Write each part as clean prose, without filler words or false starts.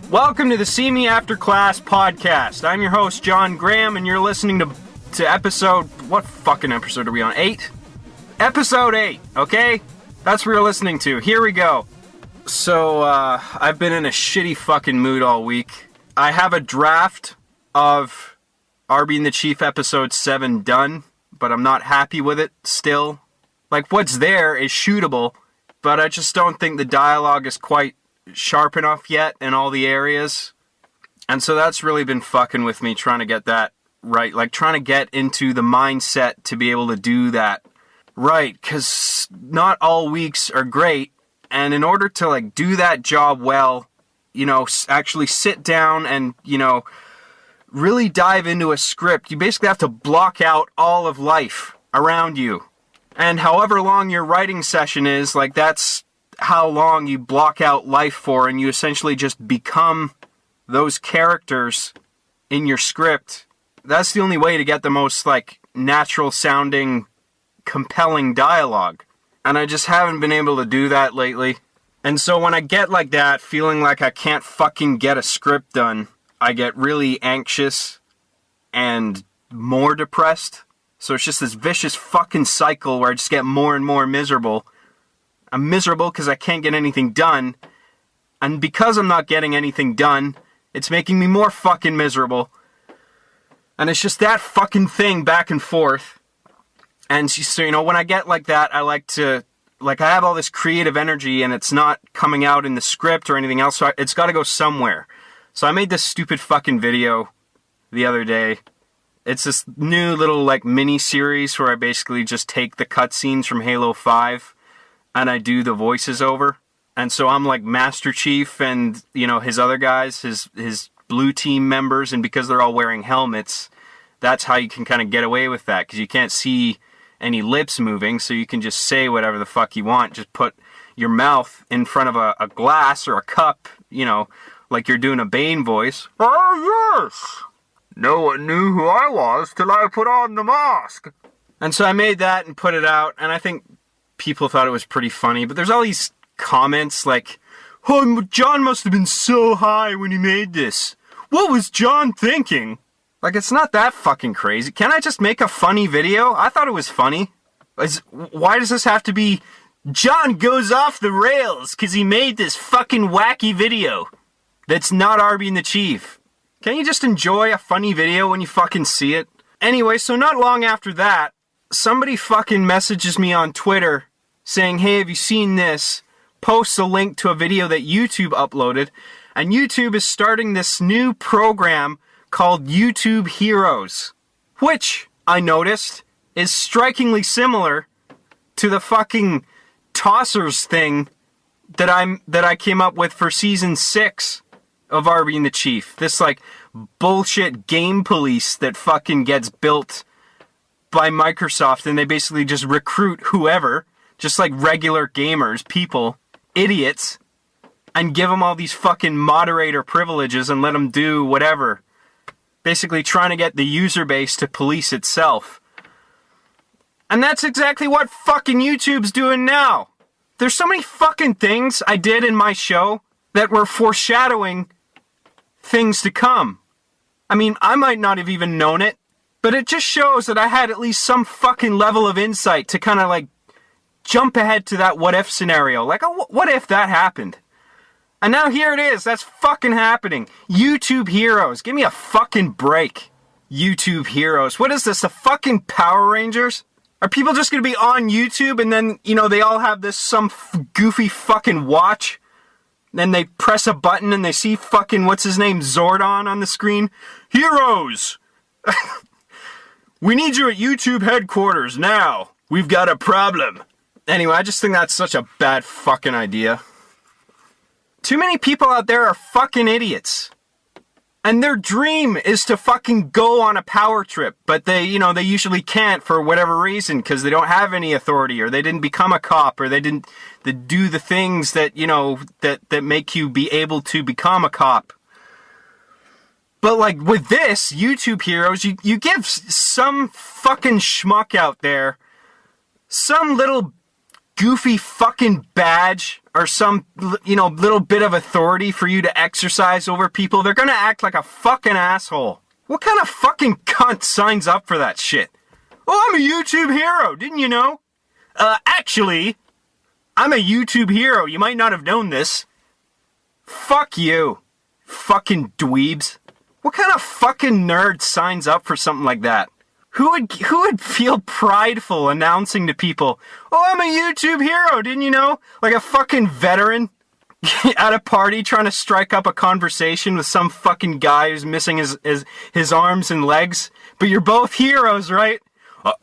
Welcome to the See Me After Class podcast. I'm your host, John Graham, and you're listening to episode... What fucking episode are we on? 8? Episode 8, okay? That's what you're listening to. Here we go. So, I've been in a shitty fucking mood all week. I have a draft of Being the Chief episode 7 done, but I'm not happy with it still. Like, what's there is shootable, but I just don't think the dialogue is quite sharp enough yet in all the areas. And so that's really been fucking with me, trying to get that right. Like, trying to get into the mindset to be able to do that right, because not all weeks are great. And in order to, like, do that job well, you know, actually sit down and, you know, really dive into a script, you basically have to block out all of life around you. And however long your writing session is, like, that's how long you block out life for, and you essentially just become those characters in your script. That's the only way to get the most, like, natural sounding, compelling dialogue. And I just haven't been able to do that lately. And so when I get like that, feeling like I can't fucking get a script done, I get really anxious and more depressed. So it's just this vicious fucking cycle where I just get more and more miserable. I'm miserable because I can't get anything done. And because I'm not getting anything done, it's making me more fucking miserable. And it's just that fucking thing back and forth. And so, you know, when I get like that, I like to, like, I have all this creative energy and it's not coming out in the script or anything else. So it's got to go somewhere. So I made this stupid fucking video the other day. It's this new little, like, mini-series where I basically just take the cutscenes from Halo 5 and I do the voices over. And so I'm like Master Chief and, you know, his other guys, his blue team members, and because they're all wearing helmets, that's how you can kind of get away with that, because you can't see any lips moving, so you can just say whatever the fuck you want. Just put your mouth in front of a glass or a cup, you know, like you're doing a Bane voice. Oh, yes! No one knew who I was till I put on the mask. And so I made that and put it out, and I think people thought it was pretty funny, but there's all these comments like, oh, John must have been so high when he made this. What was John thinking? Like, it's not that fucking crazy. Can't I just make a funny video? I thought it was funny. Why does this have to be, John goes off the rails because he made this fucking wacky video that's not Being the Chief? Can't you just enjoy a funny video when you fucking see it? Anyway, so not long after that, somebody fucking messages me on Twitter saying, hey, have you seen this? Posts a link to a video that YouTube uploaded, and YouTube is starting this new program called YouTube Heroes, which, I noticed, is strikingly similar to the fucking Tossers thing that I came up with for season 6 of Being the Chief. This, like, bullshit game police that fucking gets built by Microsoft, and they basically just recruit whoever, just like regular gamers, people, idiots, and give them all these fucking moderator privileges and let them do whatever. Basically trying to get the user base to police itself. And that's exactly what fucking YouTube's doing now. There's so many fucking things I did in my show that were foreshadowing things to come. I mean, I might not have even known it, but it just shows that I had at least some fucking level of insight to kind of, like, jump ahead to that what-if scenario. Like, oh, what if that happened? And now here it is. That's fucking happening. YouTube Heroes. Give me a fucking break. YouTube Heroes. What is this, the fucking Power Rangers? Are people just going to be on YouTube and then, you know, they all have this some goofy fucking watch? Then they press a button and they see fucking, what's his name, Zordon on the screen? Heroes! We need you at YouTube headquarters now. We've got a problem. Anyway, I just think that's such a bad fucking idea. Too many people out there are fucking idiots. And their dream is to fucking go on a power trip, but they usually can't for whatever reason, because they don't have any authority, or they didn't become a cop, or they didn't do the things that, you know, that make you be able to become a cop. But, like, with this, YouTube Heroes, you give some fucking schmuck out there some little goofy fucking badge or some, little bit of authority for you to exercise over people, they're gonna act like a fucking asshole. What kind of fucking cunt signs up for that shit? Oh, I'm a YouTube hero, didn't you know? Actually, I'm a YouTube hero. You might not have known this. Fuck you. Fucking dweebs. What kind of fucking nerd signs up for something like that? Who would feel prideful announcing to people, oh, I'm a YouTube hero, didn't you know? Like a fucking veteran at a party trying to strike up a conversation with some fucking guy who's missing his arms and legs. But you're both heroes, right?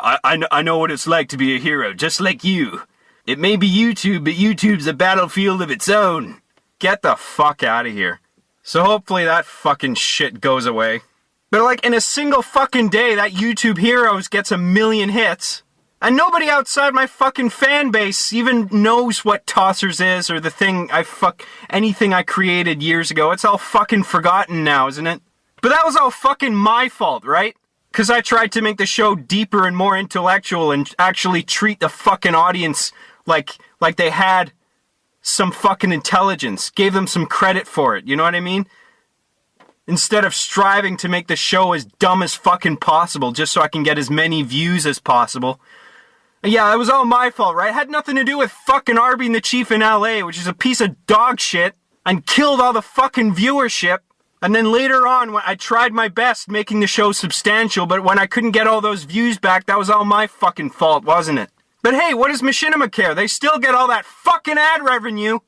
I know what it's like to be a hero, just like you. It may be YouTube, but YouTube's a battlefield of its own. Get the fuck out of here. So hopefully that fucking shit goes away. But like in a single fucking day, that YouTube Heroes gets 1 million hits. And nobody outside my fucking fan base even knows what Tossers is or the thing anything I created years ago. It's all fucking forgotten now, isn't it? But that was all fucking my fault, right? Because I tried to make the show deeper and more intellectual and actually treat the fucking audience like they had some fucking intelligence. Gave them some credit for it, you know what I mean? Instead of striving to make the show as dumb as fucking possible just so I can get as many views as possible. Yeah, that was all my fault, right? It had nothing to do with fucking Arby and the Chief in LA, which is a piece of dog shit, and killed all the fucking viewership. And then later on, when I tried my best making the show substantial, but when I couldn't get all those views back, that was all my fucking fault, wasn't it? But hey, what does Machinima care? They still get all that fucking ad revenue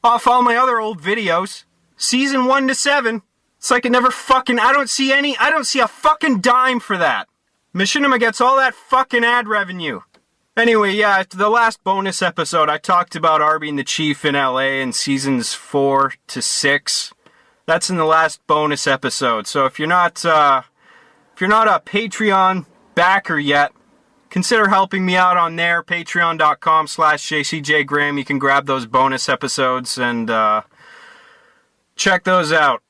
off all my other old videos. Season 1 to 7. It's like it never fucking, I don't see a fucking dime for that. Machinima gets all that fucking ad revenue. Anyway, yeah, the last bonus episode, I talked about Arby and the Chief in LA in seasons 4 to 6. That's in the last bonus episode. So if you're not a Patreon backer yet, consider helping me out on there, patreon.com/jcjgraham. You can grab those bonus episodes and check those out.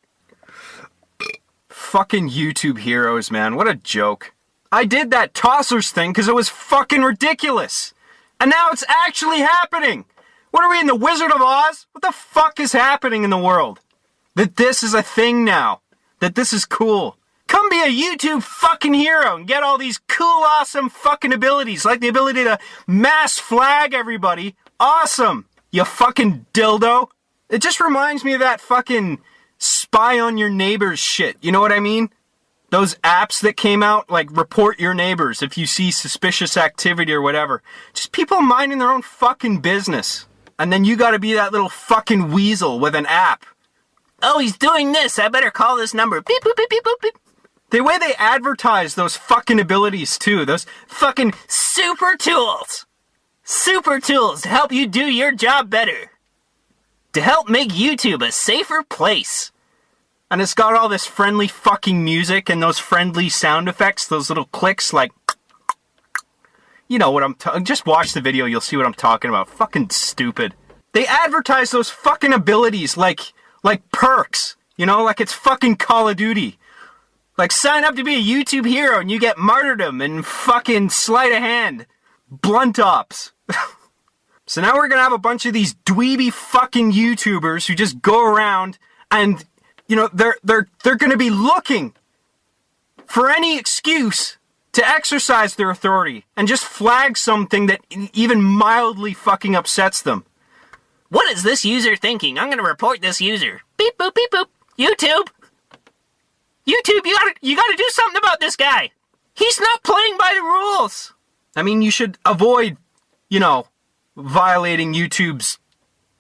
Fucking YouTube Heroes, man. What a joke. I did that Tossers thing because it was fucking ridiculous. And now it's actually happening. What are we in the Wizard of Oz? What the fuck is happening in the world? That this is a thing now. That this is cool. Come be a YouTube fucking hero and get all these cool, awesome fucking abilities. Like the ability to mass flag everybody. Awesome. You fucking dildo. It just reminds me of that fucking spy on your neighbors shit. You know what I mean? Those apps that came out, like report your neighbors if you see suspicious activity or whatever. Just people minding their own fucking business. And then you gotta be that little fucking weasel with an app. Oh, he's doing this. I better call this number. Beep, boop, beep, beep, boop, beep. The way they advertise those fucking abilities too. Those fucking super tools. Super tools to help you do your job better. To help make YouTube a safer place. And it's got all this friendly fucking music and those friendly sound effects, those little clicks like... You know what I'm talking... Just watch the video, you'll see what I'm talking about. Fucking stupid. They advertise those fucking abilities like perks. You know, like it's fucking Call of Duty. Like sign up to be a YouTube hero and you get martyrdom and fucking sleight of hand. Blunt ops. So now we're gonna have a bunch of these dweeby fucking YouTubers who just go around and... You know, they're going to be looking for any excuse to exercise their authority and just flag something that even mildly fucking upsets them. What is this user thinking? I'm going to report this user. Beep boop beep boop. YouTube, you got to do something about this guy. He's not playing by the rules. I mean, you should avoid, violating YouTube's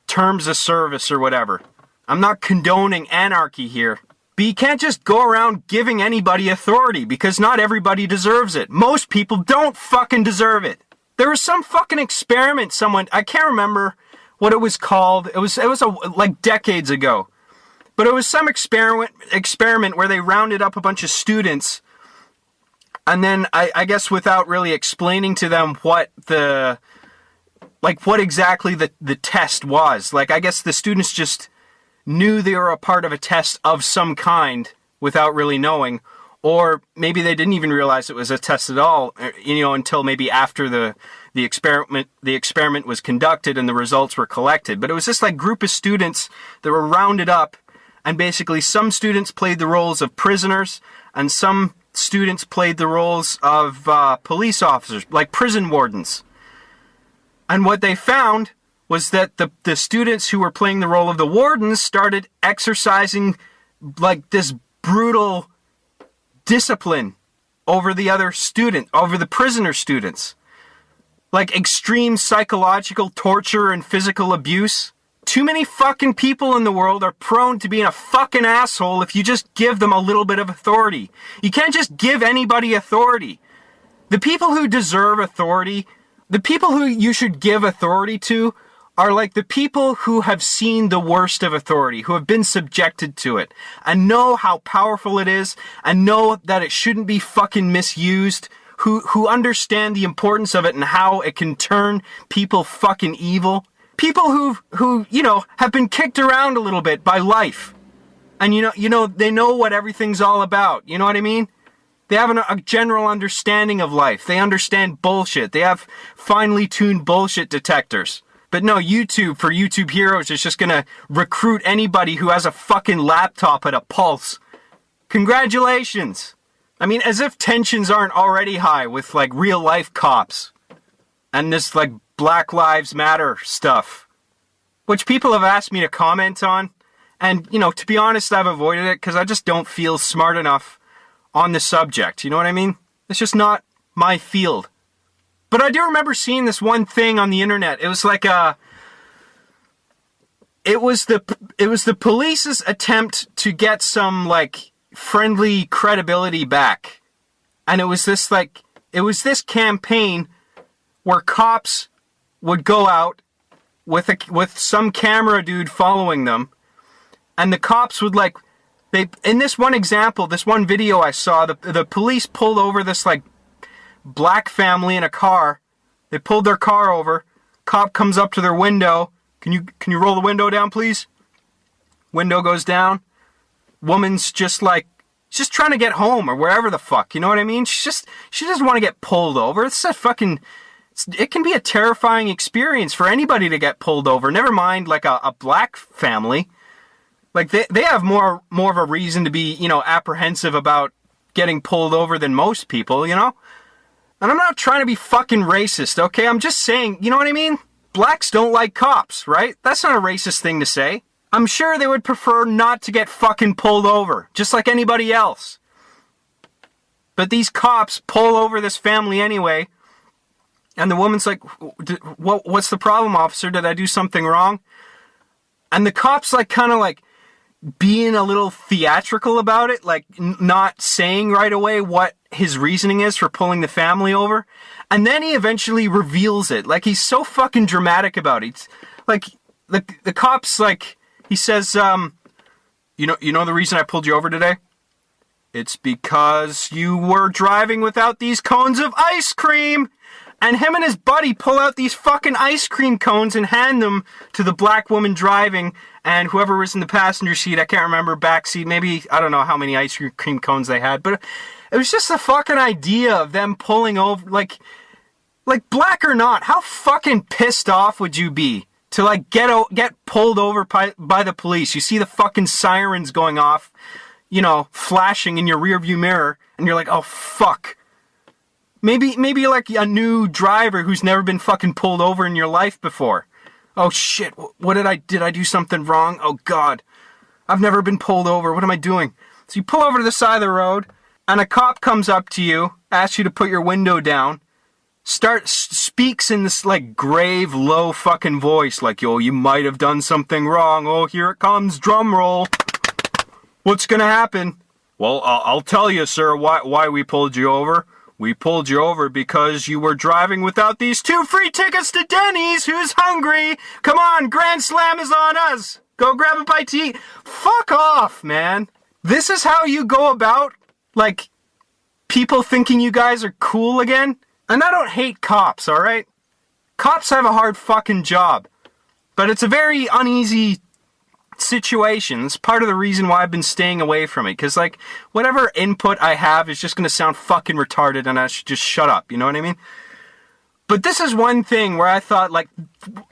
terms of service or whatever. I'm not condoning anarchy here. But you can't just go around giving anybody authority because not everybody deserves it. Most people don't fucking deserve it. There was some fucking experiment I can't remember what it was called. It was like decades ago. But it was some experiment where they rounded up a bunch of students and then I guess without really explaining to them what exactly the test was. Like I guess the students just knew they were a part of a test of some kind without really knowing, or maybe they didn't even realize it was a test at all, until maybe after the the experiment was conducted and the results were collected. But it was this like group of students that were rounded up, and basically some students played the roles of prisoners and some students played the roles of police officers, like prison wardens. And what they found was that the students who were playing the role of the wardens started exercising like this brutal discipline over the other student, over the prisoner students. Like extreme psychological torture and physical abuse. Too many fucking people in the world are prone to being a fucking asshole if you just give them a little bit of authority. You can't just give anybody authority. The people who deserve authority, the people who you should give authority to, are like the people who have seen the worst of authority, who have been subjected to it, and know how powerful it is, and know that it shouldn't be fucking misused, who understand the importance of it and how it can turn people fucking evil. People who you know, have been kicked around a little bit by life. And you know, they know what everything's all about. You know what I mean? They have a general understanding of life. They understand bullshit. They have finely tuned bullshit detectors. But no, YouTube, for YouTube Heroes, is just gonna recruit anybody who has a fucking laptop at a pulse. Congratulations! I mean, as if tensions aren't already high with, like, real-life cops. And this, like, Black Lives Matter stuff. Which people have asked me to comment on. And, you know, to be honest, I've avoided it because I just don't feel smart enough on the subject. You know what I mean? It's just not my field. But I do remember seeing this one thing on the internet. It was like it was the police's attempt to get some like friendly credibility back. And it was this campaign where cops would go out with some camera dude following them, and the cops would like in this one example, this one video I saw, the police pulled over this like black family in a car. They pulled their car over. Cop comes up to their window. Can you roll the window down, please? Window goes down. Woman's just trying to get home or wherever the fuck. You know what I mean? She doesn't want to get pulled over. It can be a terrifying experience for anybody to get pulled over. Never mind like a black family. Like they have more of a reason to be, you know, apprehensive about getting pulled over than most people, you know? And I'm not trying to be fucking racist, okay? I'm just saying, you know what I mean? Blacks don't like cops, right? That's not a racist thing to say. I'm sure they would prefer not to get fucking pulled over, just like anybody else. But these cops pull over this family anyway, and the woman's like, what's the problem, officer? Did I do something wrong? And the cop's like, kind of like, being a little theatrical about it, like not saying right away what his reasoning is for pulling the family over. And then he eventually reveals it. Like, he's so fucking dramatic about it. It's like, the cop's like, he says, you know the reason I pulled you over today? It's because you were driving without these cones of ice cream. And him and his buddy pull out these fucking ice cream cones and hand them to the black woman driving, and whoever was in the passenger seat, I can't remember, back seat, maybe, I don't know how many ice cream cones they had, but it was just the fucking idea of them pulling over, like black or not, how fucking pissed off would you be to like get pulled over by the police? You see the fucking sirens going off, you know, flashing in your rearview mirror, and you're like, oh fuck. Maybe you're like a new driver who's never been fucking pulled over in your life before. Oh shit, what did I do something wrong? Oh god, I've never been pulled over, what am I doing? So you pull over to the side of the road, and a cop comes up to you, asks you to put your window down, speaks in this like grave, low fucking voice, like, yo, you might have done something wrong, oh here it comes, drum roll. What's gonna happen? Well, I'll tell you, sir, why we pulled you over. We pulled you over because you were driving without these 2 free tickets to Denny's. Who's hungry? Come on, Grand Slam is on us. Go grab a bite to eat. Fuck off, man. This is how you go about, like, people thinking you guys are cool again? And I don't hate cops, alright? Cops have a hard fucking job. But it's a very uneasy situation. It's part of the reason why I've been staying away from it, because like whatever input I have is just going to sound fucking retarded and I should just shut up, you know what I mean? But this is one thing where I thought, like,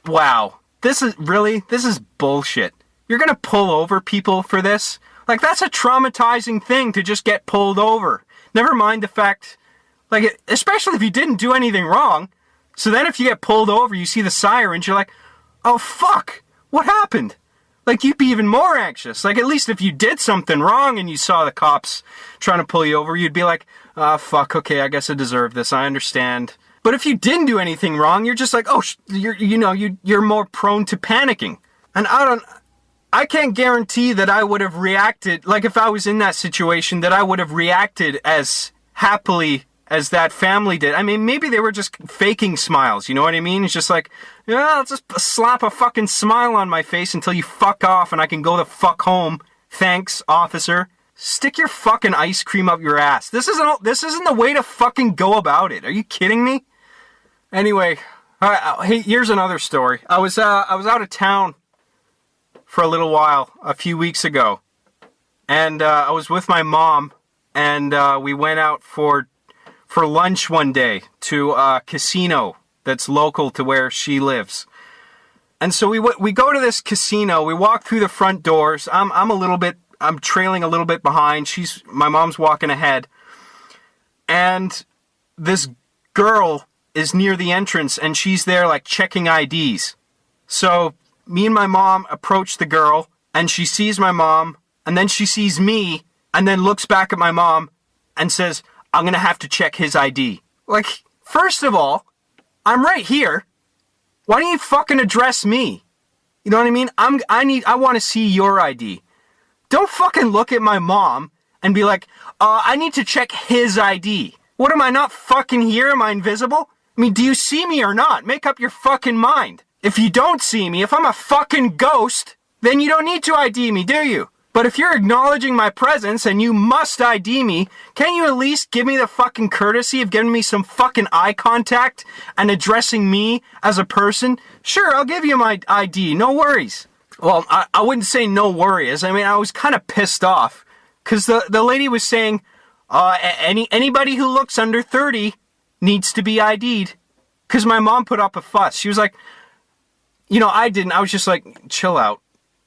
wow, this is bullshit. You're gonna pull over people for this? Like, that's a traumatizing thing to just get pulled over. Never mind the fact, like, especially if you didn't do anything wrong. So then if you get pulled over, you see the sirens, you're like, oh fuck, what happened? Like, you'd be even more anxious. Like, at least if you did something wrong and you saw the cops trying to pull you over, you'd be like, fuck, okay, I guess I deserve this, I understand. But if you didn't do anything wrong, you're just like, oh, you're more prone to panicking. And I can't guarantee that I would have reacted, like if I was in that situation, that I would have reacted as happily as that family did. I mean, maybe they were just faking smiles, you know what I mean? It's just like, yeah, I'll just slap a fucking smile on my face until you fuck off and I can go the fuck home. Thanks, officer. Stick your fucking ice cream up your ass. This isn't the way to fucking go about it. Are you kidding me? Anyway, hey, here's another story. I was out of town for a little while a few weeks ago, and I was with my mom, and we went out for lunch one day to a casino that's local to where she lives. And so we go to this casino. We walk through the front doors. I'm trailing a little bit behind. My mom's walking ahead, and this girl is near the entrance, and she's there like checking IDs. So me and my mom approach the girl, and she sees my mom, and then she sees me, and then looks back at my mom and says, I'm gonna have to check his ID. Like, first of all, I'm right here. Why don't you fucking address me? You know what I mean? I want to see your ID. Don't fucking look at my mom and be like, I need to check his ID. What, am I not fucking here? Am I invisible? I mean, do you see me or not? Make up your fucking mind. If you don't see me, if I'm a fucking ghost, then you don't need to ID me, do you? But if you're acknowledging my presence and you must ID me, can you at least give me the fucking courtesy of giving me some fucking eye contact and addressing me as a person? Sure, I'll give you my ID, no worries. Well, I wouldn't say no worries. I mean, I was kind of pissed off because the lady was saying, anybody who looks under 30 needs to be ID'd. Because my mom put up a fuss. She was like, you know, I didn't. I was just like, chill out.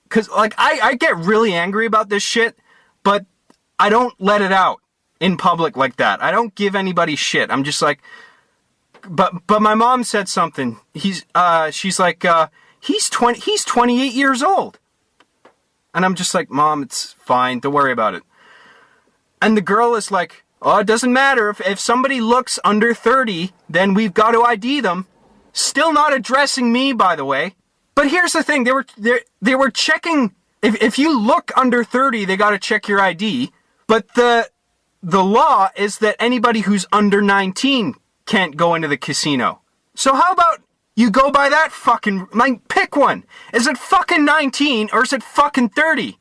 Because, like, I get really angry about this shit, but I don't let it out in public like that. I don't give anybody shit. I'm just like, but my mom said something. She's like, he's 28 years old. And I'm just like, Mom, it's fine. Don't worry about it. And the girl is like, oh, it doesn't matter. If somebody looks under 30, then we've got to ID them. Still not addressing me, by the way. But here's the thing. They were checking. If you look under 30, they got to check your ID. But the law is that anybody who's under 19 can't go into the casino. So how about you go by that fucking, like, pick one. Is it fucking 19 or is it fucking 30?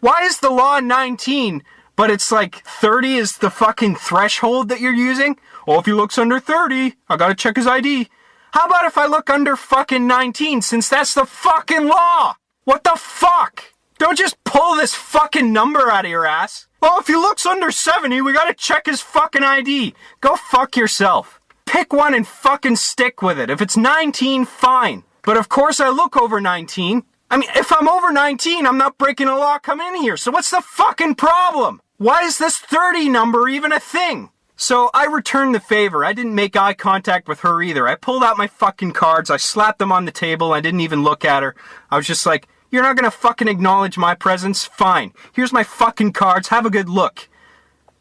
Why is the law 19, but it's like 30 is the fucking threshold that you're using? Oh, if he looks under 30, I gotta check his ID. How about if I look under fucking 19, since that's the fucking law? What the fuck? Don't just pull this fucking number out of your ass. Well, if he looks under 70, we gotta check his fucking ID. Go fuck yourself. Pick one and fucking stick with it. If it's 19, fine. But of course I look over 19. I mean, if I'm over 19, I'm not breaking a law coming in here. So what's the fucking problem? Why is this 30 number even a thing? So I returned the favor. I didn't make eye contact with her either. I pulled out my fucking cards. I slapped them on the table. I didn't even look at her. I was just like, you're not gonna fucking acknowledge my presence? Fine. Here's my fucking cards. Have a good look.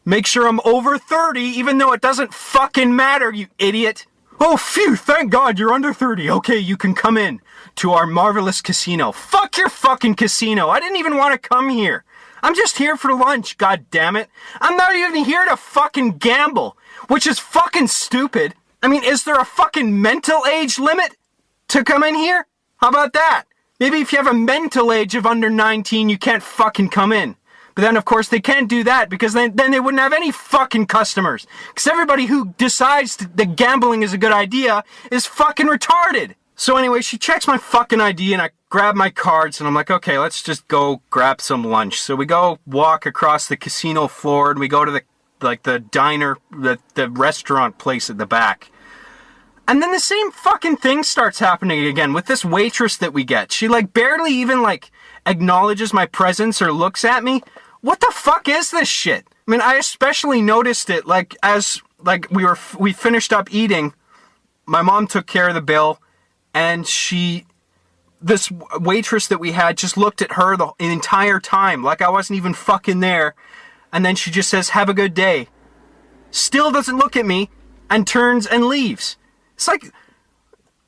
Make sure I'm over 30, even though it doesn't fucking matter, you idiot. Oh, phew, thank God you're under 30. Okay, you can come in to our marvelous casino. Fuck your fucking casino. I didn't even want to come here. I'm just here for lunch, god damn it. I'm not even here to fucking gamble, which is fucking stupid. I mean, is there a fucking mental age limit to come in here? How about that? Maybe if you have a mental age of under 19, you can't fucking come in. But then, of course, they can't do that because then they wouldn't have any fucking customers. Because everybody who decides that gambling is a good idea is fucking retarded. So anyway, she checks my fucking ID and I grab my cards and I'm like, okay, let's just go grab some lunch. So we go walk across the casino floor and we go to the diner, the restaurant place at the back. And then the same fucking thing starts happening again with this waitress that we get. She like barely even like acknowledges my presence or looks at me. What the fuck is this shit? I mean, I especially noticed it like as like we finished up eating. My mom took care of the bill, and this waitress that we had just looked at her the entire time like I wasn't even fucking there. And then she just says, "Have a good day." Still doesn't look at me and turns and leaves. It's like,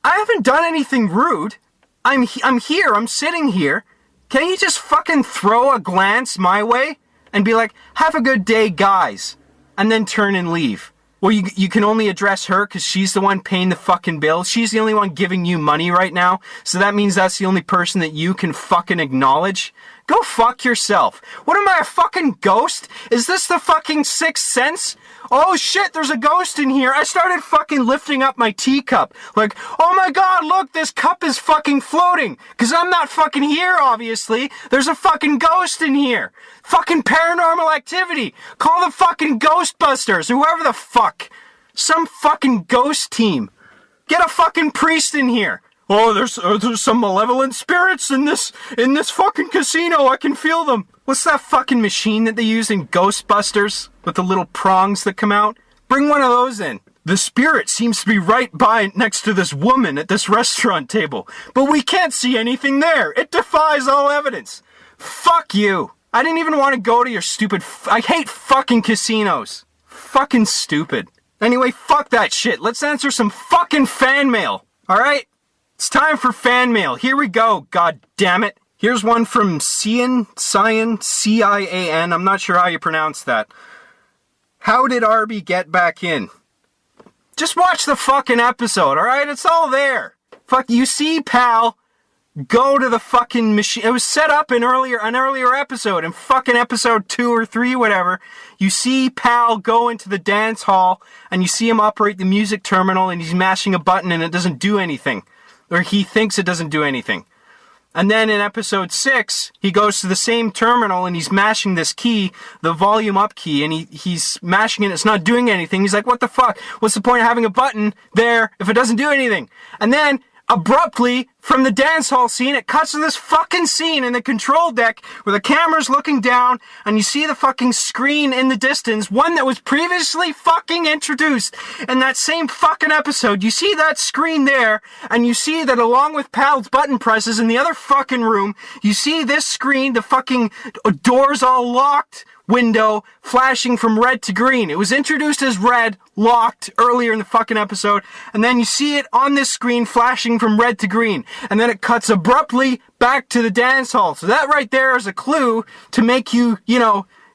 I haven't done anything rude. I'm here, I'm sitting here. Can you just fucking throw a glance my way and be like, "Have a good day, guys," and then turn and leave? Well, you can only address her because she's the one paying the fucking bill. She's the only one giving you money right now. So that means that's the only person that you can fucking acknowledge. Go fuck yourself. What am I, a fucking ghost? Is this the fucking Sixth Sense? Oh shit, there's a ghost in here. I started fucking lifting up my teacup. Like, oh my god, look, this cup is fucking floating. Cause I'm not fucking here, obviously. There's a fucking ghost in here. Fucking Paranormal Activity. Call the fucking Ghostbusters, whoever the fuck. Some fucking ghost team. Get a fucking priest in here. Oh, there's some malevolent spirits in this fucking casino. I can feel them. What's that fucking machine that they use in Ghostbusters with the little prongs that come out? Bring one of those in. The spirit seems to be right by next to this woman at this restaurant table, but we can't see anything there. It defies all evidence. Fuck you. I didn't even want to go to your stupid... I hate fucking casinos. Fucking stupid. Anyway, fuck that shit. Let's answer some fucking fan mail. Alright? It's time for fan mail. Here we go, god damn it. Here's one from Cian, C-I-A-N. I'm not sure how you pronounce that. How did Arby get back in? Just watch the fucking episode, alright? It's all there. Fuck, you see Pal go to the fucking machine. It was set up in an earlier episode, in fucking episode 2 or 3, whatever. You see Pal go into the dance hall, and you see him operate the music terminal, and he's mashing a button, and it doesn't do anything. Or he thinks it doesn't do anything. And then in episode 6, he goes to the same terminal and he's mashing this key, the volume up key, and he's mashing it, it's not doing anything. He's like, what the fuck? What's the point of having a button there if it doesn't do anything? And then, abruptly, from the dance hall scene, it cuts to this fucking scene in the control deck where the camera's looking down and you see the fucking screen in the distance, one that was previously fucking introduced in that same fucking episode. You see that screen there, and you see that along with Pal's button presses in the other fucking room, you see this screen, the fucking doors all locked, window flashing from red to green. It was introduced as red, locked earlier in the fucking episode, and then you see it on this screen flashing from red to green, and then it cuts abruptly back to the dance hall. So that right there is a clue to make you,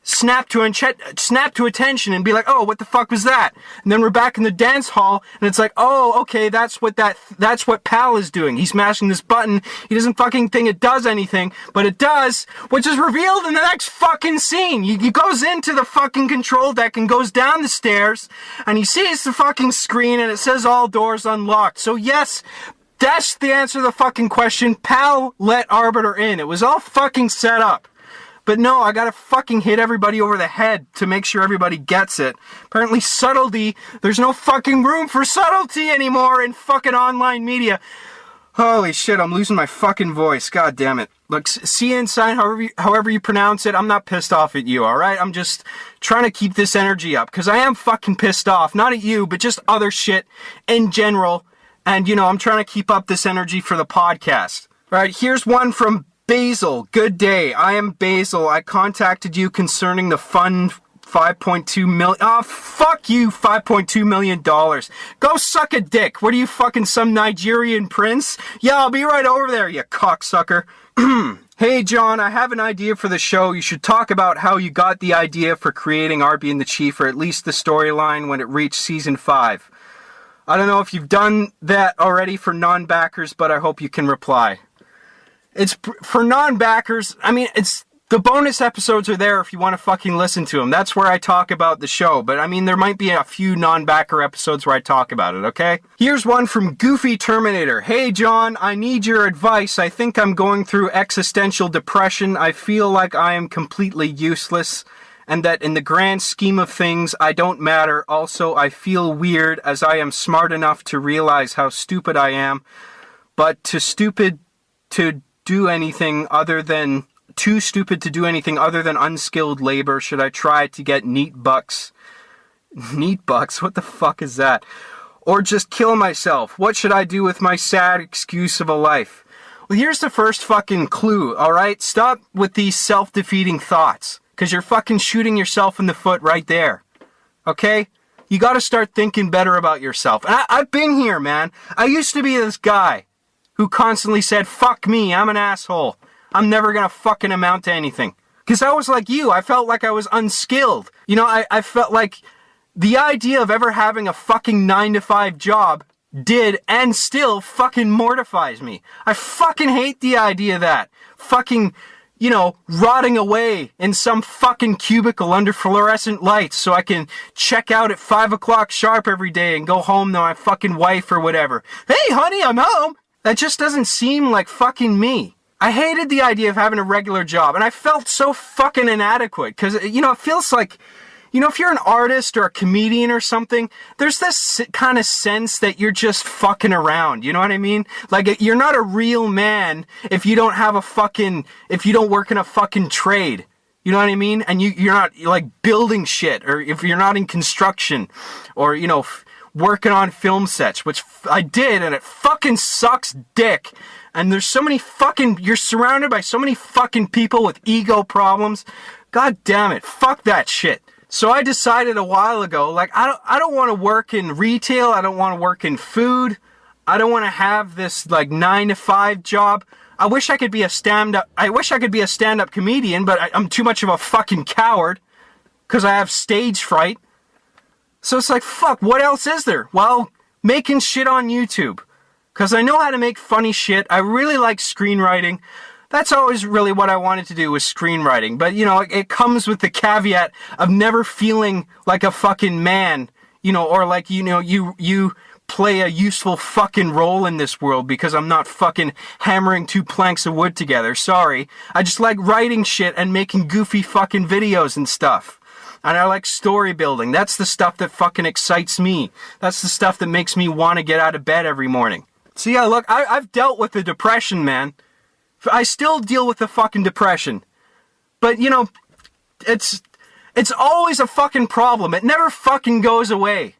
snap to attention and be like, oh, what the fuck was that? And then we're back in the dance hall, and it's like, oh, okay, that's what Pal is doing. He's mashing this button. He doesn't fucking think it does anything, but it does, which is revealed in the next fucking scene. He goes into the fucking control deck and goes down the stairs, and he sees the fucking screen, and it says all doors unlocked. So yes, that's the answer to the fucking question. Pal let Arbiter in. It was all fucking set up. But no, I gotta fucking hit everybody over the head to make sure everybody gets it. Apparently subtlety, there's no fucking room for subtlety anymore in fucking online media. Holy shit, I'm losing my fucking voice. God damn it. Look, CN sign, however you pronounce it, I'm not pissed off at you, alright? I'm just trying to keep this energy up, because I am fucking pissed off. Not at you, but just other shit in general. And, I'm trying to keep up this energy for the podcast. Alright, here's one from Basil. Good day. I am Basil. I contacted you concerning the fund 5.2 million. Oh, fuck you, $5.2 million. Go suck a dick. What are you, fucking some Nigerian prince? Yeah, I'll be right over there, you cocksucker. Hey, John, I have an idea for the show. You should talk about how you got the idea for creating Arby and the Chief, or at least the storyline when it reached season 5. I don't know if you've done that already for non-backers, but I hope you can reply. It's for non-backers. I mean, the bonus episodes are there if you want to fucking listen to them. That's where I talk about the show. But I mean, there might be a few non-backer episodes where I talk about it, okay? Here's one from Goofy Terminator. Hey, John, I need your advice. I think I'm going through existential depression. I feel like I am completely useless. and that in the grand scheme of things, I don't matter. Also, I feel weird as I am smart enough to realize how stupid I am, but too stupid to do anything other than unskilled labor. Should I try to get neat bucks? Neat bucks? What the fuck is that? Or just kill myself? What should I do with my sad excuse of a life? Well, here's the first fucking clue, alright? Stop with these self-defeating thoughts, because you're fucking shooting yourself in the foot right there. Okay? You gotta start thinking better about yourself. And I've been here, man. I used to be this guy who constantly said, fuck me, I'm an asshole. I'm never gonna fucking amount to anything. Because I was like you. I felt like I was unskilled. You know, I felt like the idea of ever having a fucking 9-to-5 job did and still fucking mortifies me. I fucking hate the idea of that. Fucking, you know, rotting away in some fucking cubicle under fluorescent lights so I can check out at 5 o'clock sharp every day and go home to my fucking wife or whatever. Hey, honey, I'm home. That just doesn't seem like fucking me. I hated the idea of having a regular job, and I felt so fucking inadequate because, you know, it feels like, you know, if you're an artist or a comedian or something, there's this kind of sense that you're just fucking around, you know what I mean? Like, you're not a real man if you don't work in a fucking trade, you know what I mean? And you're not, like, building shit, or if you're not in construction, or, you know, working on film sets, which I did, and it fucking sucks dick. And there's so many fucking, you're surrounded by so many fucking people with ego problems. God damn it, fuck that shit. So I decided a while ago, like, I don't want to work in retail. I don't want to work in food. I don't want to have this, like, 9-to-5 job. I wish I could be a stand-up comedian, but I'm too much of a fucking coward because I have stage fright. So it's like, fuck, what else is there? Well, making shit on YouTube. Because I know how to make funny shit. I really like screenwriting. That's always really what I wanted to do, was screenwriting. But, you know, it comes with the caveat of never feeling like a fucking man, you know, or like, you know, you play a useful fucking role in this world because I'm not fucking hammering 2 planks of wood together. Sorry. I just like writing shit and making goofy fucking videos and stuff. And I like story building. That's the stuff that fucking excites me. That's the stuff that makes me want to get out of bed every morning. So yeah, look, I've dealt with the depression, man. I still deal with the fucking depression. But, you know, it's always a fucking problem. It never fucking goes away.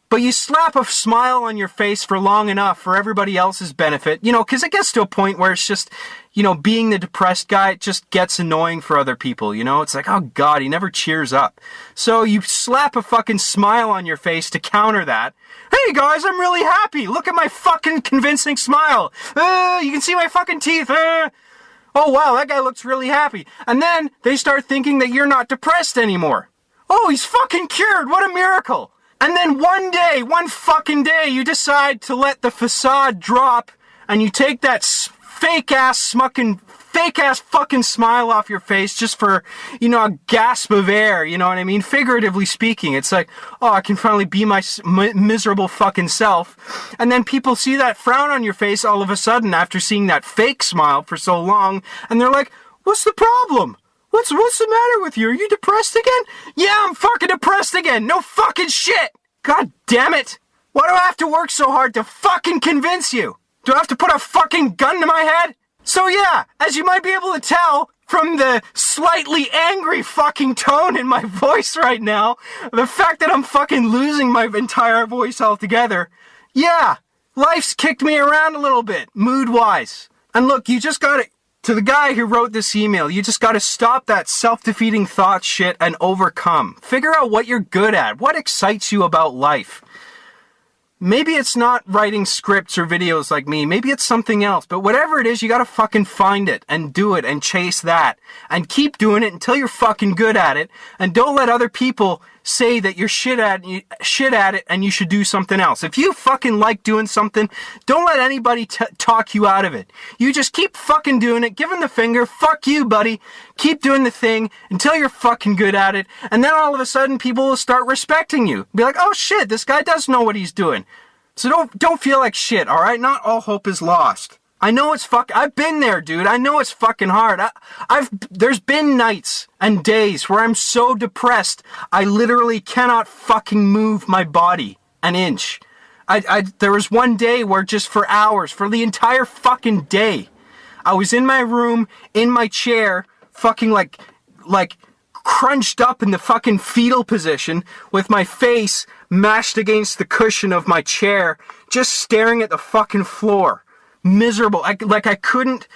But you slap a smile on your face for long enough for everybody else's benefit, you know, because it gets to a point where it's just, you know, being the depressed guy, it just gets annoying for other people, you know? It's like, oh God, he never cheers up. So you slap a fucking smile on your face to counter that. Hey guys, I'm really happy. Look at my fucking convincing smile. You can see my fucking teeth. Oh wow, that guy looks really happy. And then they start thinking that you're not depressed anymore. Oh, he's fucking cured. What a miracle. And then one fucking day, you decide to let the facade drop, and you take that fake-ass fucking smile off your face just for, you know, a gasp of air, you know what I mean? Figuratively speaking, it's like, oh, I can finally be my miserable fucking self. And then people see that frown on your face all of a sudden after seeing that fake smile for so long, and they're like, what's the problem? What's the matter with you? Are you depressed again? Yeah, I'm fucking depressed again. No fucking shit. God damn it. Why do I have to work so hard to fucking convince you? Do I have to put a fucking gun to my head? So yeah, as you might be able to tell from the slightly angry fucking tone in my voice right now, the fact that I'm fucking losing my entire voice altogether, yeah, life's kicked me around a little bit, mood-wise. And look, you just gotta... To the guy who wrote this email, you just gotta stop that self-defeating thought shit and overcome. Figure out what you're good at. What excites you about life? Maybe it's not writing scripts or videos like me. Maybe it's something else. But whatever it is, you gotta fucking find it and do it and chase that. And keep doing it until you're fucking good at it. And don't let other people say that you're shit at it and you should do something else. If you fucking like doing something, don't let anybody talk you out of it. You just keep fucking doing it, give them the finger, fuck you, buddy. Keep doing the thing until you're fucking good at it, and then all of a sudden people will start respecting you. Be like, oh shit, this guy does know what he's doing. So don't feel like shit, alright? Not all hope is lost. I know it's I've been there, dude. I know it's fucking hard. There's been nights and days where I'm so depressed, I literally cannot fucking move my body an inch. There was one day where just for hours, for the entire fucking day, I was in my room, in my chair, fucking like crunched up in the fucking fetal position with my face mashed against the cushion of my chair, just staring at the fucking floor. Miserable. I couldn't.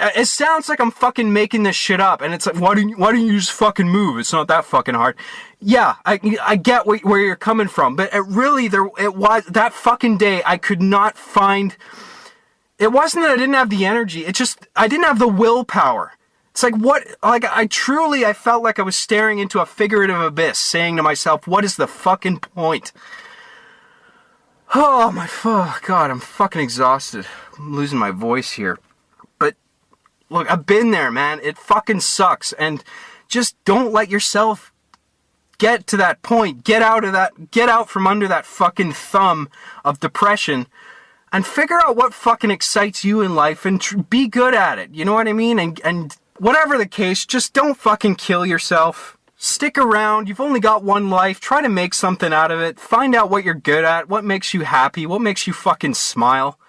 It sounds like I'm fucking making this shit up, and it's like, why don't you just fucking move? It's not that fucking hard. Yeah, I get where you're coming from, but it was that fucking day. I could not find. It wasn't that I didn't have the energy. It just I didn't have the willpower. It's like what? Like I felt like I was staring into a figurative abyss, saying to myself, "What is the fucking point?" Oh my God, I'm fucking exhausted. I'm losing my voice here. But look, I've been there, man. It fucking sucks. And just don't let yourself get to that point. Get out from under that fucking thumb of depression and figure out what fucking excites you in life and be good at it. You know what I mean? And whatever the case, just don't fucking kill yourself. Stick around. You've only got one life. Try to make something out of it. Find out what you're good at, what makes you happy, what makes you fucking smile,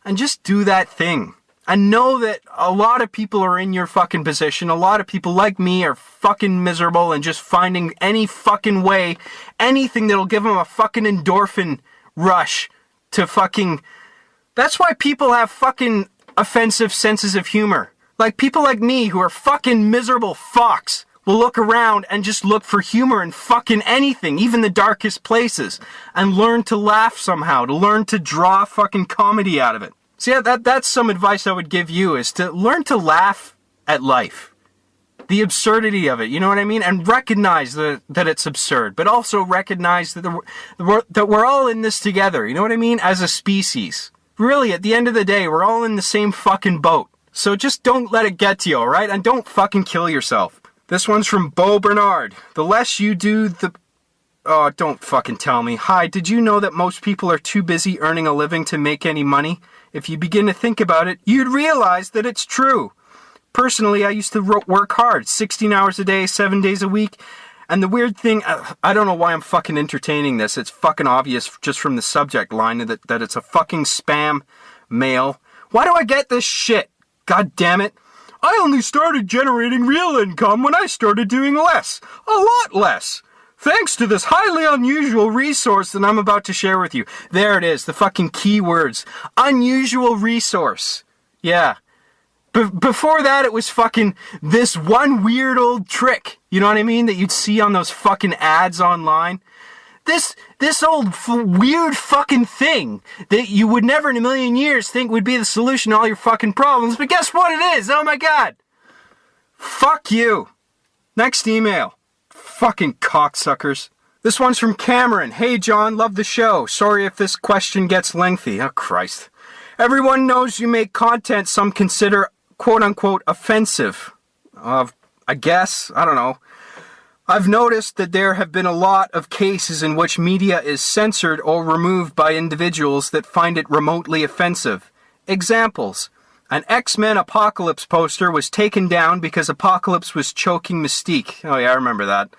and just do that thing. And know that a lot of people are in your fucking position. A lot of people like me are fucking miserable and just finding any fucking way, anything that'll give them a fucking endorphin rush to fucking... That's why people have fucking offensive senses of humor. Like people like me who are fucking miserable fucks will look around and just look for humor in fucking anything, even the darkest places, and learn to laugh somehow, to learn to draw fucking comedy out of it. So yeah, that's some advice I would give you, is to learn to laugh at life. The absurdity of it, you know what I mean? And recognize that it's absurd, but also recognize that we're all in this together, you know what I mean? As a species. Really, at the end of the day, we're all in the same fucking boat. So just don't let it get to you, alright? And don't fucking kill yourself. This one's from Beau Bernard. The less you do, the... Oh, don't fucking tell me. Hi, did you know that most people are too busy earning a living to make any money? If you begin to think about it, you'd realize that it's true. Personally, I used to work hard, 16 hours a day, 7 days a week. And the weird thing, I don't know why I'm fucking entertaining this. It's fucking obvious just from the subject line that it's a fucking spam mail. Why do I get this shit? God damn it. I only started generating real income when I started doing less. A lot less. Thanks to this highly unusual resource that I'm about to share with you. There it is, the fucking keywords. Unusual resource. Yeah. Before that, it was fucking this one weird old trick. You know what I mean? That you'd see on those fucking ads online. This old weird fucking thing that you would never in a million years think would be the solution to all your fucking problems, but guess what it is? Oh my God. Fuck you. Next email. Fucking cocksuckers. This one's from Cameron. Hey John, love the show. Sorry if this question gets lengthy. Oh Christ. Everyone knows you make content some consider quote unquote offensive. I guess. I don't know. I've noticed that there have been a lot of cases in which media is censored or removed by individuals that find it remotely offensive. Examples. An X-Men Apocalypse poster was taken down because Apocalypse was choking Mystique. Oh yeah, I remember that.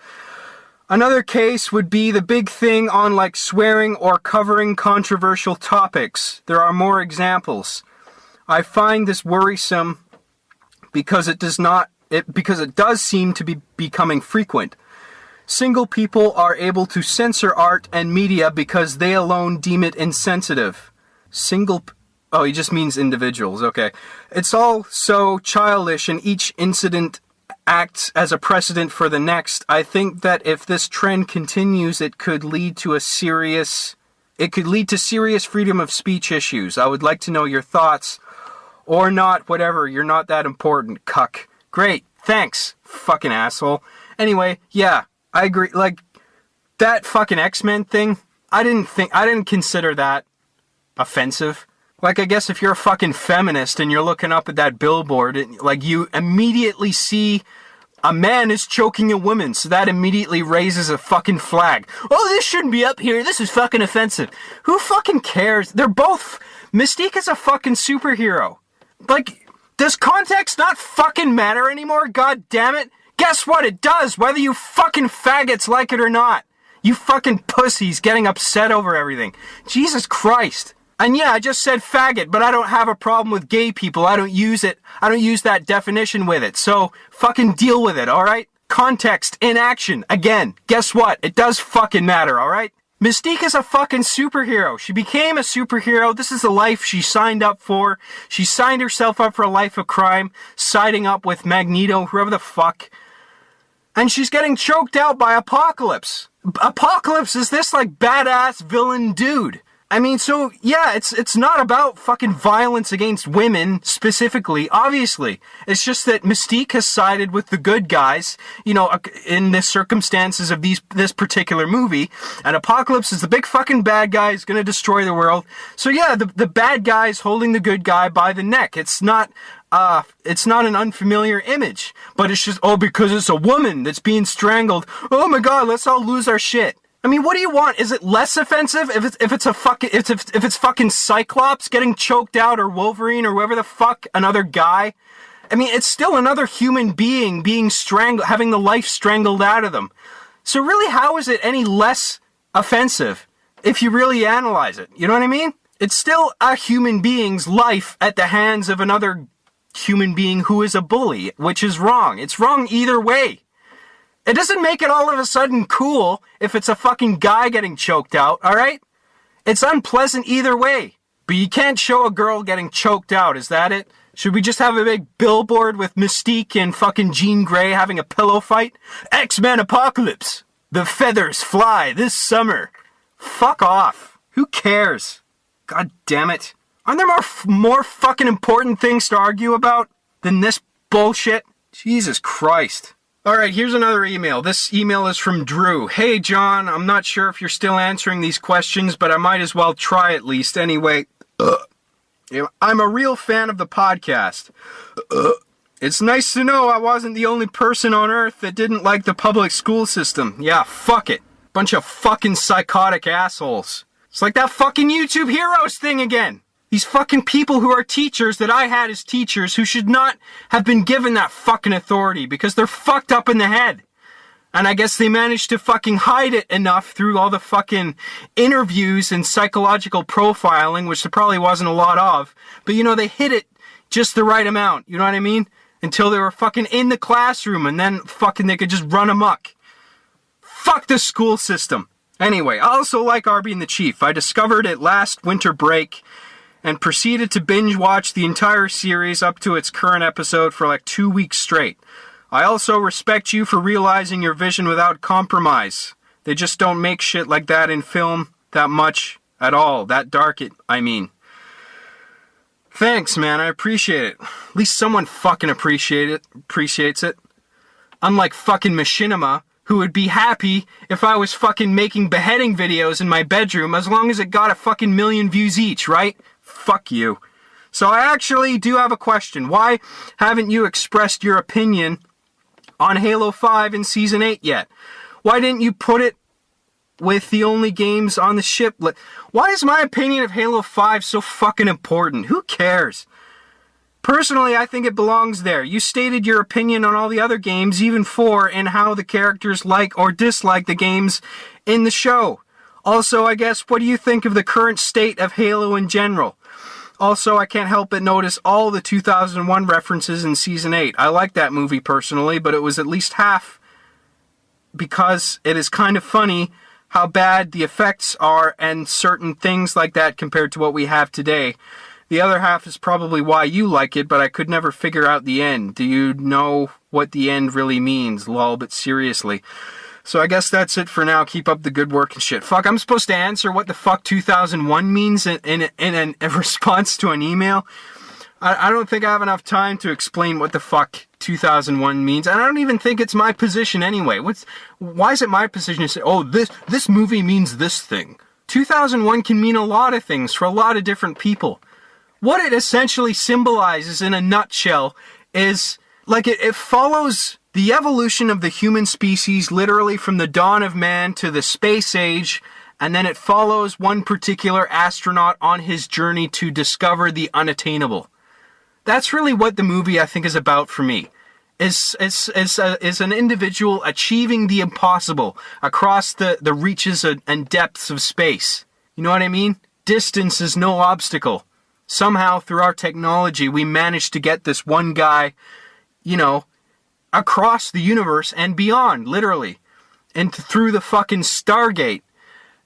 Another case would be the big thing on like swearing or covering controversial topics. There are more examples. I find this worrisome because it does seem to be becoming frequent. Single people are able to censor art and media because they alone deem it insensitive. Oh, he just means individuals, okay. It's all so childish and each incident acts as a precedent for the next. I think that if this trend continues, it could lead to serious freedom of speech issues. I would like to know your thoughts. Or not, whatever, you're not that important, cuck. Great, thanks, fucking asshole. Anyway, yeah, I agree, like, that fucking X-Men thing, I didn't consider that offensive. Like, I guess if you're a fucking feminist and you're looking up at that billboard, like, you immediately see a man is choking a woman, so that immediately raises a fucking flag. Oh, this shouldn't be up here, this is fucking offensive. Who fucking cares? They're both Mystique is a fucking superhero. Like, does context not fucking matter anymore? God damn it. Guess what? It does, whether you fucking faggots like it or not. You fucking pussies getting upset over everything. Jesus Christ. And yeah, I just said faggot, but I don't have a problem with gay people. I don't use it. I don't use that definition with it. So, fucking deal with it, alright? Context in action. Again, guess what? It does fucking matter, alright? Mystique is a fucking superhero. She became a superhero. This is the life she signed up for. She signed herself up for a life of crime, siding up with Magneto, whoever the fuck. And she's getting choked out by Apocalypse. Apocalypse is this, like, badass villain dude. I mean, so, yeah, it's not about fucking violence against women, specifically, obviously. It's just that Mystique has sided with the good guys, you know, in the circumstances of this particular movie, and Apocalypse is the big fucking bad guy who's gonna destroy the world. So yeah, the bad guy's holding the good guy by the neck. It's not an unfamiliar image, but it's just, oh, because it's a woman that's being strangled, oh my god, let's all lose our shit. I mean, what do you want? Is it less offensive if it's fucking Cyclops getting choked out, or Wolverine, or whoever the fuck, another guy? I mean, it's still another human being being strangled, having the life strangled out of them. So really, how is it any less offensive if you really analyze it? You know what I mean? It's still a human being's life at the hands of another human being who is a bully, which is wrong. It's wrong either way. It doesn't make it all of a sudden cool if it's a fucking guy getting choked out, alright? It's unpleasant either way. But you can't show a girl getting choked out, is that it? Should we just have a big billboard with Mystique and fucking Jean Grey having a pillow fight? X-Men Apocalypse! The feathers fly this summer! Fuck off. Who cares? God damn it. Aren't there more fucking important things to argue about than this bullshit? Jesus Christ. Alright, here's another email. This email is from Drew. Hey John, I'm not sure if you're still answering these questions, but I might as well try at least anyway. I'm a real fan of the podcast. It's nice to know I wasn't the only person on earth that didn't like the public school system. Yeah, fuck it. Bunch of fucking psychotic assholes. It's like that fucking YouTube Heroes thing again. These fucking people who are teachers that I had as teachers who should not have been given that fucking authority because they're fucked up in the head. And I guess they managed to fucking hide it enough through all the fucking interviews and psychological profiling, which there probably wasn't a lot of. But you know, they hid it just the right amount, you know what I mean? Until they were fucking in the classroom and then fucking they could just run amok. Fuck the school system. Anyway, I also like Arby and the Chief. I discovered it last winter break and proceeded to binge watch the entire series up to its current episode for like 2 weeks straight. I also respect you for realizing your vision without compromise. They just don't make shit like that in film that much at all. That dark, I mean. Thanks, man, I appreciate it. At least someone fucking appreciates it. Unlike fucking Machinima, who would be happy if I was fucking making beheading videos in my bedroom as long as it got a fucking million views each, right? Fuck you. So I actually do have a question. Why haven't you expressed your opinion on Halo 5 in Season 8 yet? Why didn't you put it with the only games on the ship? Why is my opinion of Halo 5 so fucking important? Who cares? Personally, I think it belongs there. You stated your opinion on all the other games, even 4, and how the characters like or dislike the games in the show. Also, I guess, what do you think of the current state of Halo in general? Also, I can't help but notice all the 2001 references in Season 8. I like that movie personally, but it was at least half because it is kind of funny how bad the effects are and certain things like that compared to what we have today. The other half is probably why you like it, but I could never figure out the end. Do you know what the end really means? Lol, but seriously. So I guess that's it for now. Keep up the good work and shit. Fuck, I'm supposed to answer what the fuck 2001 means in a response to an email? I don't think I have enough time to explain what the fuck 2001 means. And I don't even think it's my position anyway. Why is it my position to say, oh, this movie means this thing? 2001 can mean a lot of things for a lot of different people. What it essentially symbolizes in a nutshell is, like, it follows the evolution of the human species literally from the dawn of man to the space age and then it follows one particular astronaut on his journey to discover the unattainable. That's really what the movie, I think, is about for me. Is an individual achieving the impossible across the reaches and depths of space. You know what I mean? Distance is no obstacle. Somehow, through our technology, we managed to get this one guy, across the universe and beyond, literally. And through the fucking Stargate.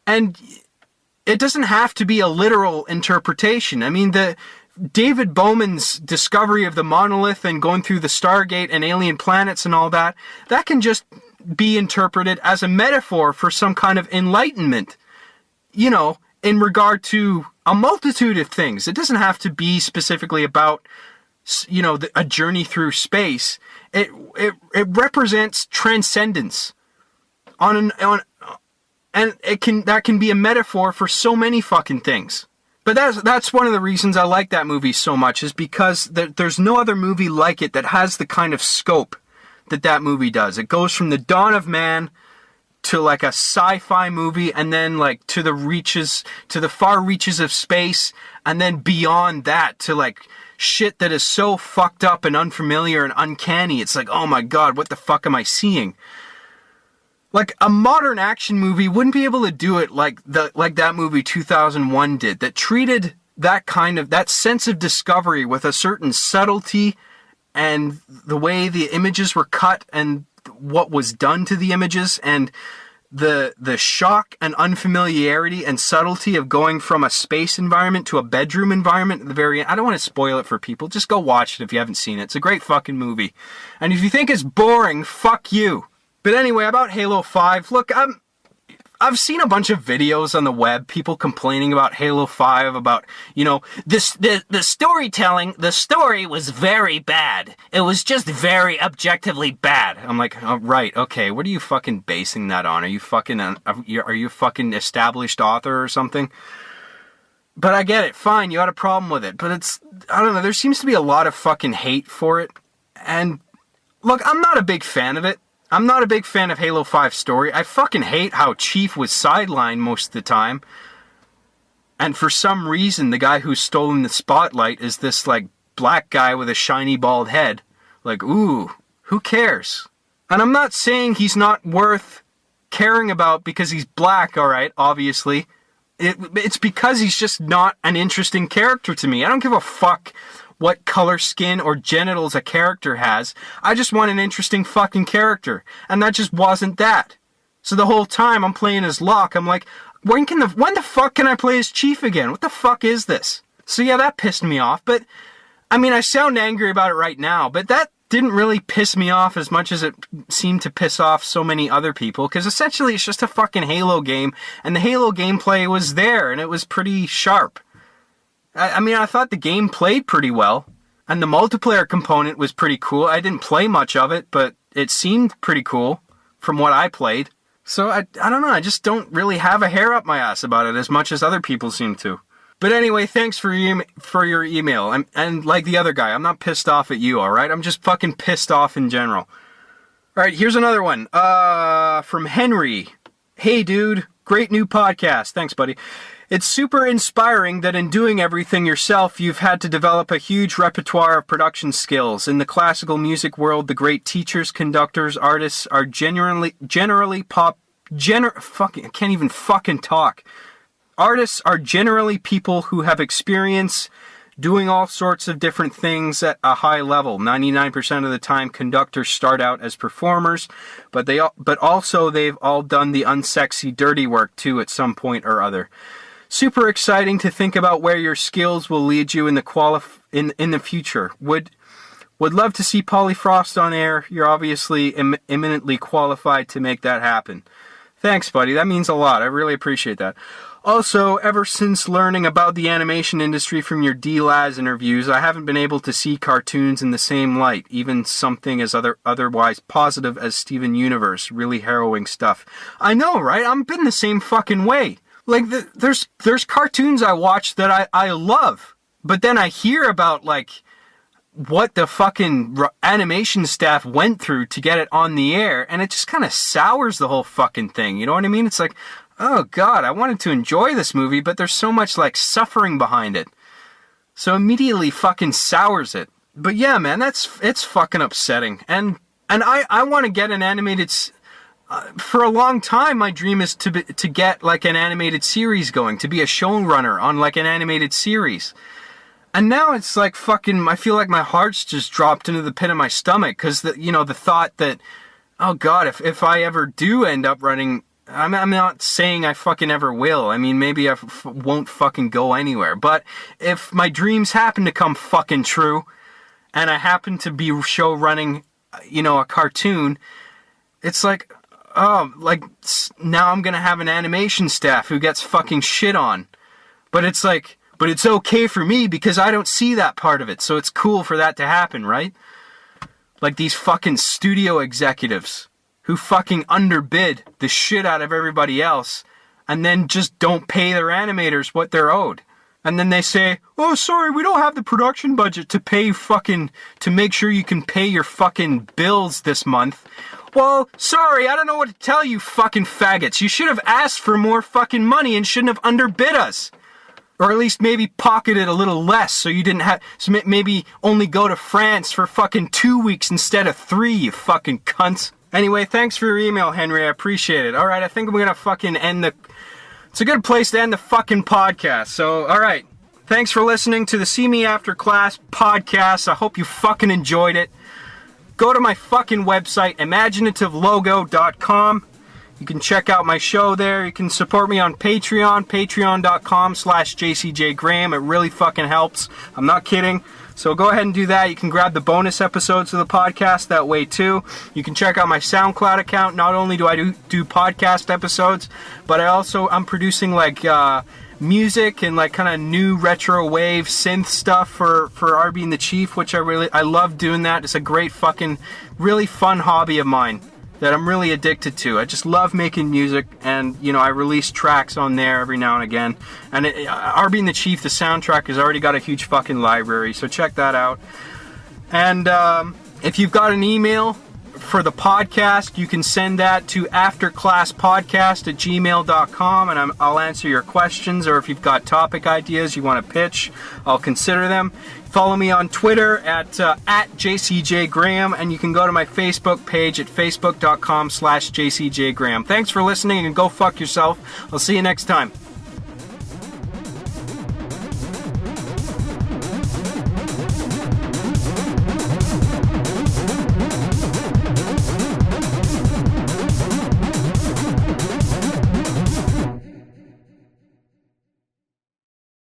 And it doesn't have to be a literal interpretation. I mean, David Bowman's discovery of the monolith and going through the Stargate and alien planets and all that can just be interpreted as a metaphor for some kind of enlightenment, in regard to a multitude of things. It doesn't have to be specifically about, a journey through space. It represents transcendence and that can be a metaphor for so many fucking things. But that's one of the reasons I like that movie so much, is because there's no other movie like it that has the kind of scope that movie does. It goes from the dawn of man to like a sci-fi movie, and then like to the far reaches of space, and then beyond that to like shit that is so fucked up and unfamiliar and uncanny. It's like, oh my god, what the fuck am I seeing? Like, a modern action movie wouldn't be able to do it like that movie 2001 did, that treated that sense of discovery with a certain subtlety, and the way the images were cut and what was done to the images, and the shock and unfamiliarity and subtlety of going from a space environment to a bedroom environment at the very end. I don't want to spoil it for people. Just go watch it if you haven't seen it. It's a great fucking movie. And if you think it's boring, fuck you. But anyway, about Halo 5, look, I've seen a bunch of videos on the web, people complaining about Halo 5, about, the storytelling, the story was very bad. It was just very objectively bad. I'm like, oh, right, okay, what are you fucking basing that on? Are you a fucking established author or something? But I get it, fine, you had a problem with it, but I don't know, there seems to be a lot of fucking hate for it, and look, I'm not a big fan of it. I'm not a big fan of Halo 5's story. I fucking hate how Chief was sidelined most of the time. And for some reason, the guy who's stolen the spotlight is this, like, black guy with a shiny bald head. Like, ooh, who cares? And I'm not saying he's not worth caring about because he's black, alright, obviously. It's because he's just not an interesting character to me. I don't give a fuck what color, skin, or genitals a character has. I just want an interesting fucking character. And that just wasn't that. So the whole time I'm playing as Locke, I'm like, when the fuck can I play as Chief again? What the fuck is this? So yeah, that pissed me off. But, I mean, I sound angry about it right now, but that didn't really piss me off as much as it seemed to piss off so many other people. Because essentially it's just a fucking Halo game, and the Halo gameplay was there, and it was pretty sharp. I mean, I thought the game played pretty well, and the multiplayer component was pretty cool. I didn't play much of it, but it seemed pretty cool from what I played. So I don't know, I just don't really have a hair up my ass about it as much as other people seem to. But anyway, thanks for your email. And like the other guy, I'm not pissed off at you, alright? I'm just fucking pissed off in general. Alright, here's another one. From Henry. Hey dude, great new podcast. Thanks, buddy. It's super inspiring that in doing everything yourself, you've had to develop a huge repertoire of production skills. In the classical music world, the great teachers, conductors, artists are I can't even fucking talk. Artists are generally people who have experience doing all sorts of different things at a high level. 99% of the time, conductors start out as performers, but also they've all done the unsexy, dirty work too at some point or other. Super exciting to think about where your skills will lead you in the future. Would love to see Polyfrost on air. You're obviously eminently qualified to make that happen. Thanks, buddy. That means a lot. I really appreciate that. Also, ever since learning about the animation industry from your D-Laz interviews, I haven't been able to see cartoons in the same light, even something as otherwise positive as Steven Universe. Really harrowing stuff. I know, right? I'm been the same fucking way. Like, there's cartoons I watch that I love, but then I hear about, like, what the fucking animation staff went through to get it on the air, and it just kind of sours the whole fucking thing, you know what I mean? It's like, oh god, I wanted to enjoy this movie, but there's so much like suffering behind it. So immediately fucking sours it. But yeah, man, it's fucking upsetting. And I want to get an animated for a long time, my dream is to get like an animated series going, to be a showrunner on like an animated series. And now it's like fucking, I feel like my heart's just dropped into the pit of my stomach, because the thought that, oh god, if I ever do end up running, I'm not saying I fucking ever will. I mean, maybe I won't fucking go anywhere. But if my dreams happen to come fucking true, and I happen to be show running, a cartoon, it's like, oh, like, now I'm gonna have an animation staff who gets fucking shit on. But it's like, but it's okay for me because I don't see that part of it, so it's cool for that to happen, right? Like these fucking studio executives who fucking underbid the shit out of everybody else and then just don't pay their animators what they're owed. And then they say, oh, sorry, we don't have the production budget to pay to make sure you can pay your fucking bills this month. Well, sorry, I don't know what to tell you fucking faggots. You should have asked for more fucking money and shouldn't have underbid us. Or at least maybe pocketed a little less so you didn't have, so maybe only go to France for fucking 2 weeks instead of 3, you fucking cunts. Anyway, thanks for your email, Henry, I appreciate it. Alright, I think I'm gonna fucking it's a good place to end the fucking podcast. So, alright, thanks for listening to the See Me After Class podcast. I hope you fucking enjoyed it. Go to my fucking website, imaginativelogo.com. You can check out my show there. You can support me on Patreon, patreon.com/jcjgraham. It really fucking helps. I'm not kidding. So go ahead and do that. You can grab the bonus episodes of the podcast that way too. You can check out my SoundCloud account. Not only do I do podcast episodes, but I'm producing like music and like kind of new retro wave synth stuff for RB and the Chief, which I love doing that. It's a great fucking really fun hobby of mine that I'm really addicted to. I just love making music, and I release tracks on there every now and again. And RB and the Chief, the soundtrack, has already got a huge fucking library, so check that out. And if you've got an email for the podcast, you can send that to afterclasspodcast@gmail.com, and I'll answer your questions, or if you've got topic ideas you want to pitch, I'll consider them. Follow me on Twitter at JCJGraham, and you can go to my Facebook page at facebook.com/JCJGraham. Thanks for listening, and go fuck yourself. I'll see you next time.